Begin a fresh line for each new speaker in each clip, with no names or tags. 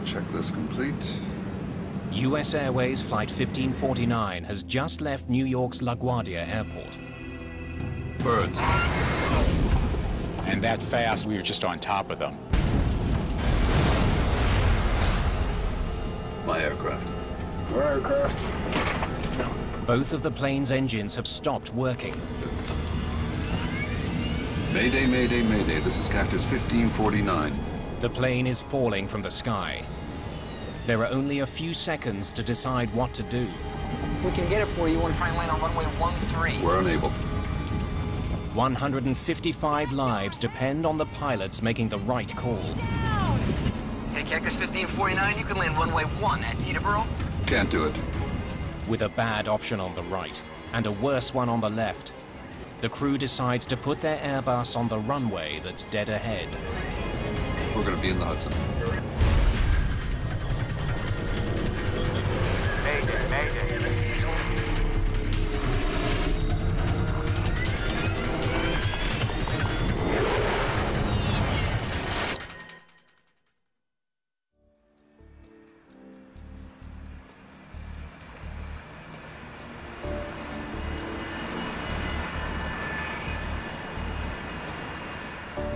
checklist complete.
US Airways Flight 1549 has just left New York's LaGuardia Airport.
Birds.
And that fast, we were just on top of them.
My aircraft.
Our aircraft.
Both of the plane's engines have stopped working.
Mayday, mayday, mayday. This is Cactus 1549.
The plane is falling from the sky. There are only a few seconds to decide what to do.
If we can get it for you, you want to try and land on runway 13.
We're unable.
155 lives depend on the pilots making the right call.
Hey, Cactus 1549, you can land runway 1 at Teterboro.
Can't do it.
With a bad option on the right and a worse one on the left, the crew decides to put their Airbus on the runway that's dead ahead.
We're going to be in the Hudson.
Mayday, mayday.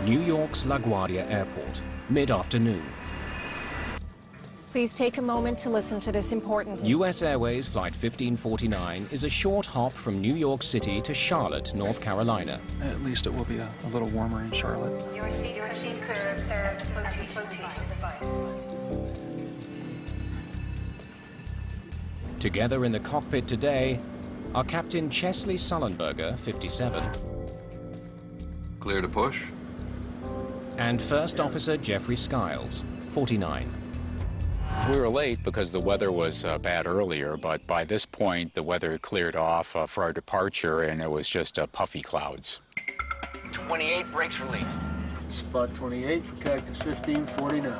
New York's LaGuardia Airport, mid-afternoon.
Please take a moment to listen to this important...
US Airways Flight 1549 is a short hop from New York City to Charlotte, North Carolina.
At least it will be a little warmer in Charlotte.
Your seat serves flotation device.
Together in the cockpit today are Captain Chesley Sullenberger, 57,
Clear to push.
and First Officer Jeffrey Skiles, 49.
We were late because the weather was bad earlier, but by this point, the weather cleared off for our departure, and it was just puffy clouds.
28 brakes released.
Spot 28 for Cactus 1549.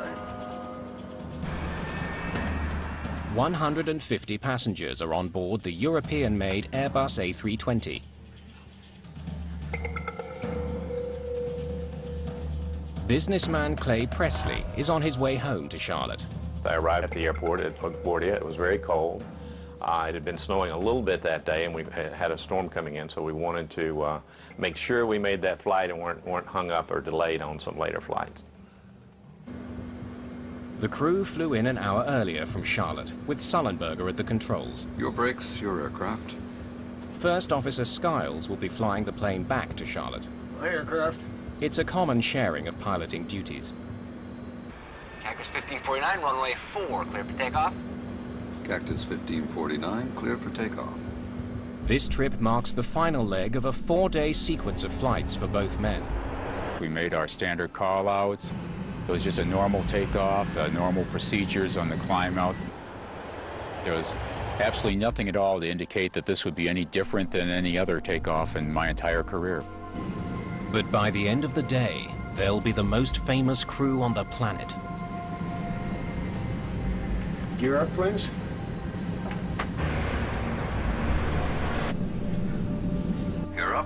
150 passengers are on board the European-made Airbus A320. Businessman Clay Presley is on his way home to Charlotte.
I arrived at the airport at LaGuardia. It was very cold. It had been snowing a little bit that day, and we had a storm coming in, so we wanted to make sure we made that flight and weren't hung up or delayed on some later flights.
The crew flew in an hour earlier from Charlotte, with Sullenberger at the controls.
Your brakes, your aircraft.
First Officer Skiles will be flying the plane back to Charlotte.
My aircraft.
It's a common sharing of piloting duties.
Cactus 1549, runway 4, clear for takeoff.
Cactus 1549, clear for takeoff.
This trip marks the final leg of a 4-day sequence of flights for both men.
We made our standard call-outs. It was just a normal takeoff, normal procedures on the climb out. There was absolutely nothing at all to indicate that this would be any different than any other takeoff in my entire career.
But by the end of the day, they'll be the most famous crew on the planet.
Gear up, please.
Gear up.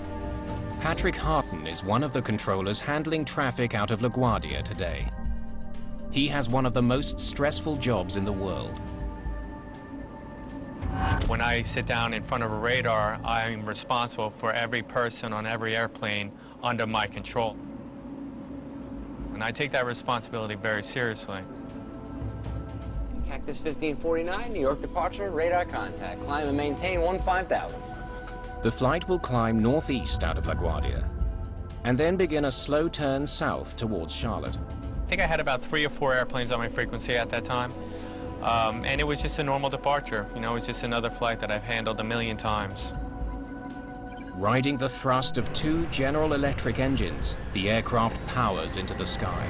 Patrick Harton is one of the controllers handling traffic out of LaGuardia today. He has one of the most stressful jobs in the world.
When I sit down in front of a radar, I'm responsible for every person on every airplane under my control. And I take that responsibility very seriously.
Cactus 1549, New York departure, radar contact. Climb and maintain 15,000.
The flight will climb northeast out of LaGuardia and then begin a slow turn south towards Charlotte.
I think I had about 3 or 4 airplanes on my frequency at that time. And it was just a normal departure. You know, it was just another flight that I've handled a million times.
Riding the thrust of 2 General Electric engines, the aircraft powers into the sky.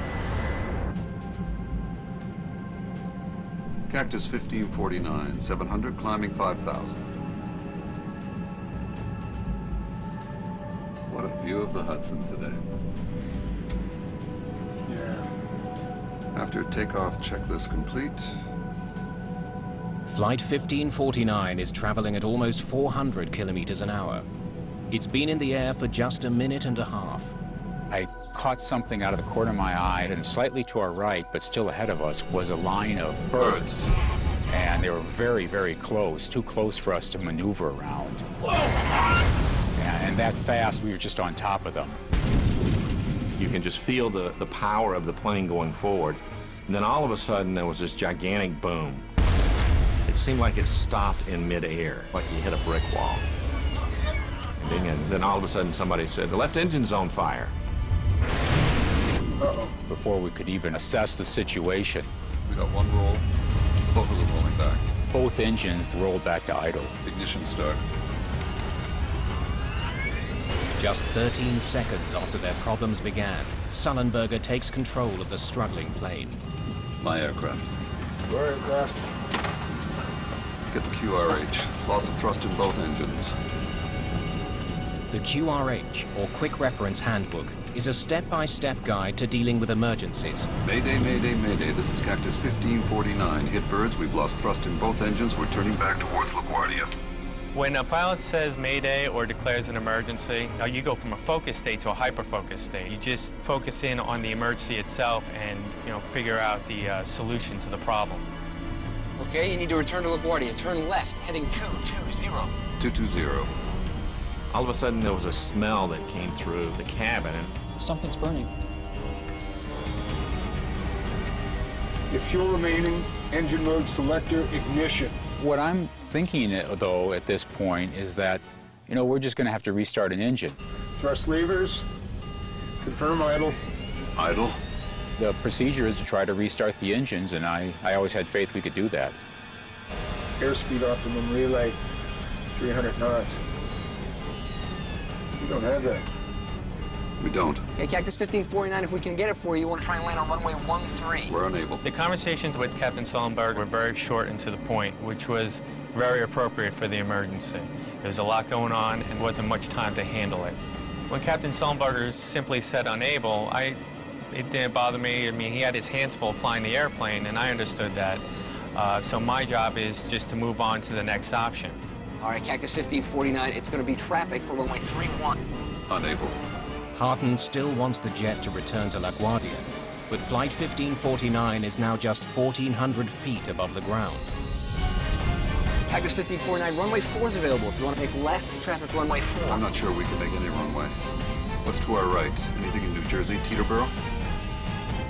Cactus 1549, 700, climbing 5,000. What a view of the Hudson today.
Yeah.
After takeoff checklist complete.
Flight 1549 is traveling at almost 400 kilometers an hour. It's been in the air for just a minute and a half.
I caught something out of the corner of my eye, and slightly to our right, but still ahead of us, was a line of birds. And they were very, very close, too close for us to maneuver around. And that fast, we were just on top of them.
You can just feel the power of the plane going forward. And then all of a sudden, there was this gigantic boom. It seemed like it stopped in midair, like you hit a brick wall. And then all of a sudden, somebody said, "The left engine's on fire."
Uh-oh. Before we could even assess the situation,
We got one roll, both of them rolling back.
both engines rolled back to idle.
Ignition start.
Just 13 seconds after their problems began, Sullenberger takes control of the struggling plane.
My aircraft.
Your aircraft.
Get the QRH. Loss of thrust in both engines.
The QRH, or Quick Reference Handbook, is a step-by-step guide to dealing with emergencies.
Mayday, mayday, mayday. This is Cactus 1549. Hit birds. We've lost thrust in both engines. We're turning back towards LaGuardia.
When a pilot says Mayday or declares an emergency, you go from a focus state to a hyper-focus state. You just focus in on the emergency itself and, figure out the solution to the problem.
Okay, you need to return to LaGuardia. Turn left, heading 220.
220.
All of a sudden, there was a smell that came through the cabin.
Something's burning.
If fuel remaining, engine mode selector, ignition.
What I'm thinking, though, at this point is that, we're just going to have to restart an engine.
Thrust levers, confirm idle.
Idle.
The procedure is to try to restart the engines, and I always had faith we could do that.
Airspeed optimum relay, 300 knots. We don't have that.
We don't.
Okay, Cactus 1549, if we can get it for you, you want to try and land on runway 13.
We're unable.
The conversations with Captain Sullenberger were very short and to the point, which was very appropriate for the emergency. There was a lot going on and wasn't much time to handle it. When Captain Sullenberger simply said unable, it didn't bother me. I mean, he had his hands full flying the airplane, and I understood that. So my job is just to move on to the next option.
All right, Cactus 1549, it's going to be traffic for runway 31.
Unable.
Hardin still wants the jet to return to LaGuardia, but Flight 1549 is now just 1,400 feet above the ground.
Cactus 1549, runway 4 is available if you want to make left, traffic runway 4.
I'm not sure we can make any runway. What's to our right? Anything in New Jersey? Teterboro?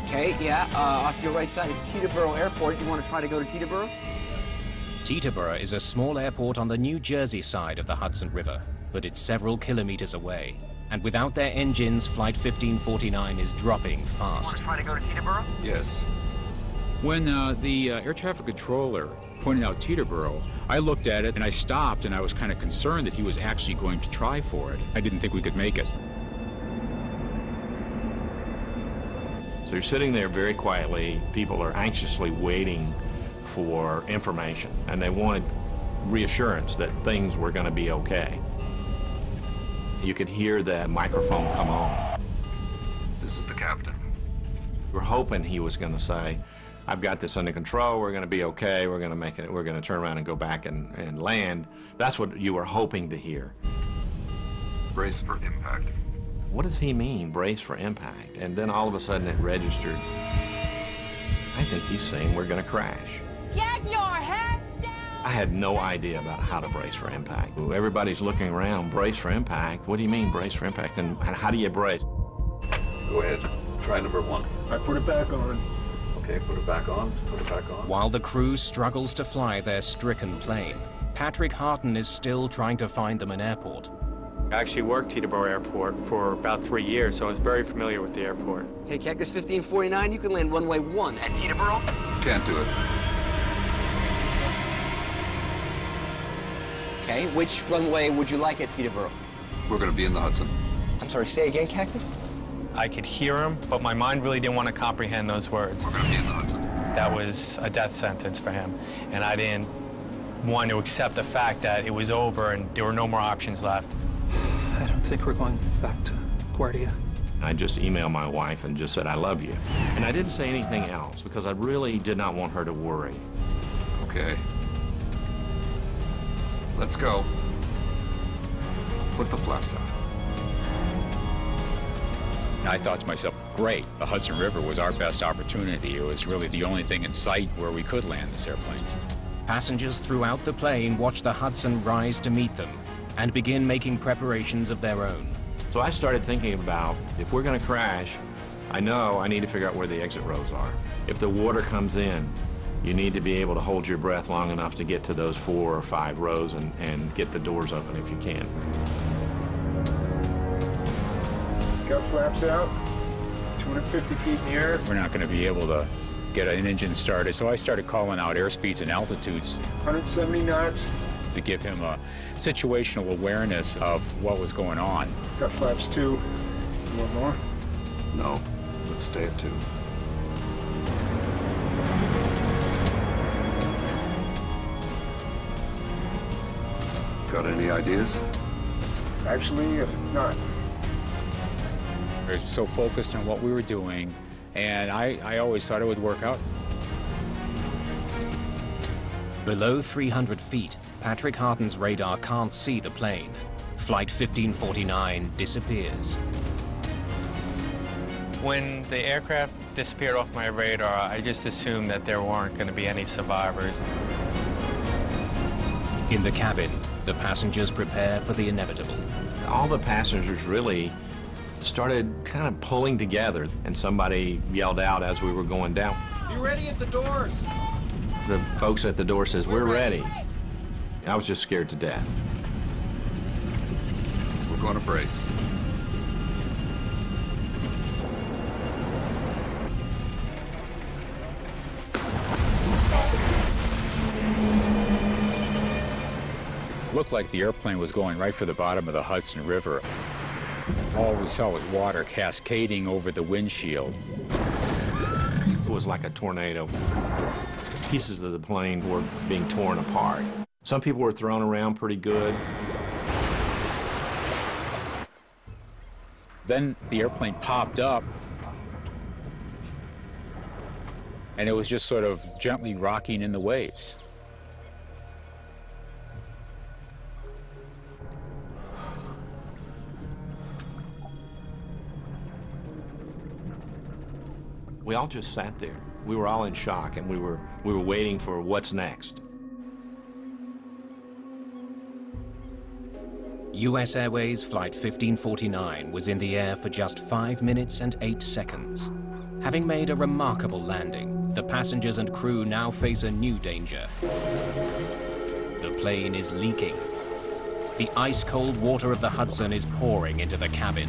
Okay, yeah, off to your right side is Teterboro Airport. You want to try to go to Teterboro?
Teterboro is a small airport on the New Jersey side of the Hudson River, but it's several kilometers away. And without their engines, Flight 1549 is dropping fast.
Want to try to go to Teterboro?
Yes.
When the air traffic controller pointed out Teterboro, I looked at it and I stopped, and I was kind of concerned that he was actually going to try for it. I didn't think we could make it.
So you're sitting there very quietly. People are anxiously waiting for information, and they wanted reassurance that things were going to be okay. You could hear the microphone come on.
This is the captain.
We're hoping he was going to say, "I've got this under control, we're going to be okay, we're going to make it, we're going to turn around and go back and land." That's what you were hoping to hear.
Brace for impact.
What does he mean, brace for impact? And then all of a sudden it registered. I think he's saying we're going to crash.
Get your heads down!
I had no idea about how to brace for impact. Everybody's looking around, brace for impact. What do you mean, brace for impact? And how do you brace?
Go ahead. Try number 1.
I put it back on.
Okay, put it back on. Put it back on.
While the crew struggles to fly their stricken plane, Patrick Harton is still trying to find them an airport.
I actually worked Teterboro Airport for about 3 years, so I was very familiar with the airport.
Okay, Cactus 1549, you can land runway 1 at Teterboro.
Can't do it.
Okay, which runway would you like at Teterboro?
We're going to be in the Hudson.
I'm sorry, say again, Cactus?
I could hear him, but my mind really didn't want to comprehend those words.
We're going to be in the Hudson.
That was a death sentence for him, and I didn't want to accept the fact that it was over and there were no more options left.
I don't think we're going back to LaGuardia.
I just emailed my wife and just said, "I love you." And I didn't say anything else because I really did not want her to worry.
Okay. Let's go. Put the flaps out.
And I thought to myself, great, the Hudson River was our best opportunity. It was really the only thing in sight where we could land this airplane.
Passengers throughout the plane watch the Hudson rise to meet them and begin making preparations of their own.
So I started thinking about, if we're going to crash, I know I need to figure out where the exit rows are. If the water comes in, you need to be able to hold your breath long enough to get to those 4 or 5 rows and get the doors open if you can.
Got flaps out, 250 feet in the air.
We're not going to be able to get an engine started, so I started calling out airspeeds and altitudes.
170 knots.
To give him a situational awareness of what was going on.
Got flaps 2. One more.
No, let's stay at 2. Got any ideas?
Actually, not.
We were so focused on what we were doing, and I always thought it would work out.
Below 300 feet, Patrick Harton's radar can't see the plane. Flight 1549 disappears.
When the aircraft disappeared off my radar, I just assumed that there weren't going to be any survivors.
In the cabin, the passengers prepare for the inevitable.
All the passengers really started kind of pulling together, and somebody yelled out as we were going down.
You ready at the doors?
The folks at the door says, "We're ready." I was just scared to death.
We're going to brace.
Looked like the airplane was going right for the bottom of the Hudson River. All we saw was water cascading over the windshield.
It was like a tornado. Pieces of the plane were being torn apart. Some people were thrown around pretty good.
Then the airplane popped up, and it was just sort of gently rocking in the waves.
We all just sat there. We were all in shock, and we were waiting for what's next.
US Airways Flight 1549 was in the air for just 5 minutes and 8 seconds. Having made a remarkable landing, the passengers and crew now face a new danger. The plane is leaking. The ice-cold water of the Hudson is pouring into the cabin.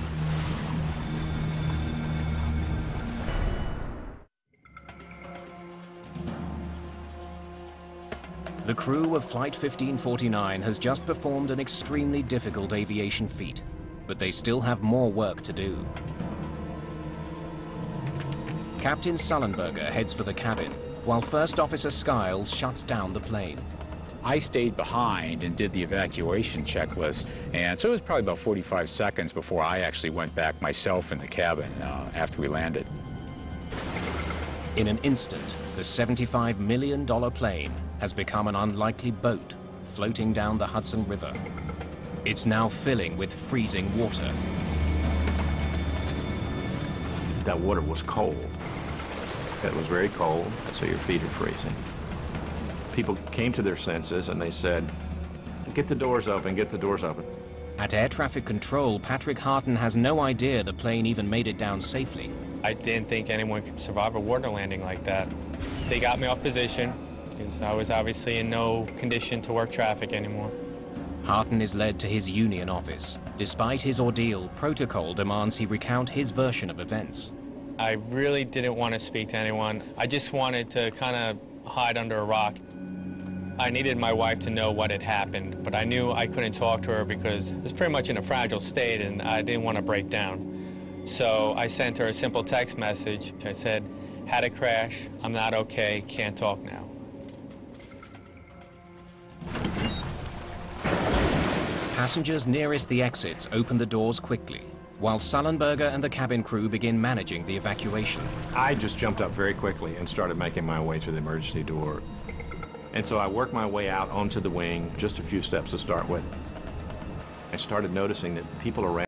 The crew of Flight 1549 has just performed an extremely difficult aviation feat, but they still have more work to do. Captain Sullenberger heads for the cabin, while First Officer Skiles shuts down the plane.
I stayed behind and did the evacuation checklist, and so it was probably about 45 seconds before I actually went back myself in the cabin after we landed.
In an instant, the $75 million plane has become an unlikely boat floating down the Hudson River. It's now filling with freezing water.
That water was cold. It was very cold, so your feet are freezing. People came to their senses and they said, "Get the doors open, get the doors open."
At air traffic control, Patrick Harton has no idea the plane even made it down safely.
I didn't think anyone could survive a water landing like that. They got me off position, because I was obviously in no condition to work traffic anymore.
Harton is led to his union office. Despite his ordeal, protocol demands he recount his version of events.
I really didn't want to speak to anyone. I just wanted to kind of hide under a rock. I needed my wife to know what had happened, but I knew I couldn't talk to her because I was pretty much in a fragile state and I didn't want to break down. So I sent her a simple text message. I said, "Had a crash, I'm not okay, can't talk now."
Passengers nearest the exits open the doors quickly, while Sullenberger and the cabin crew begin managing the evacuation.
I just jumped up very quickly and started making my way to the emergency door. And so I worked my way out onto the wing, just a few steps to start with. I started noticing that people around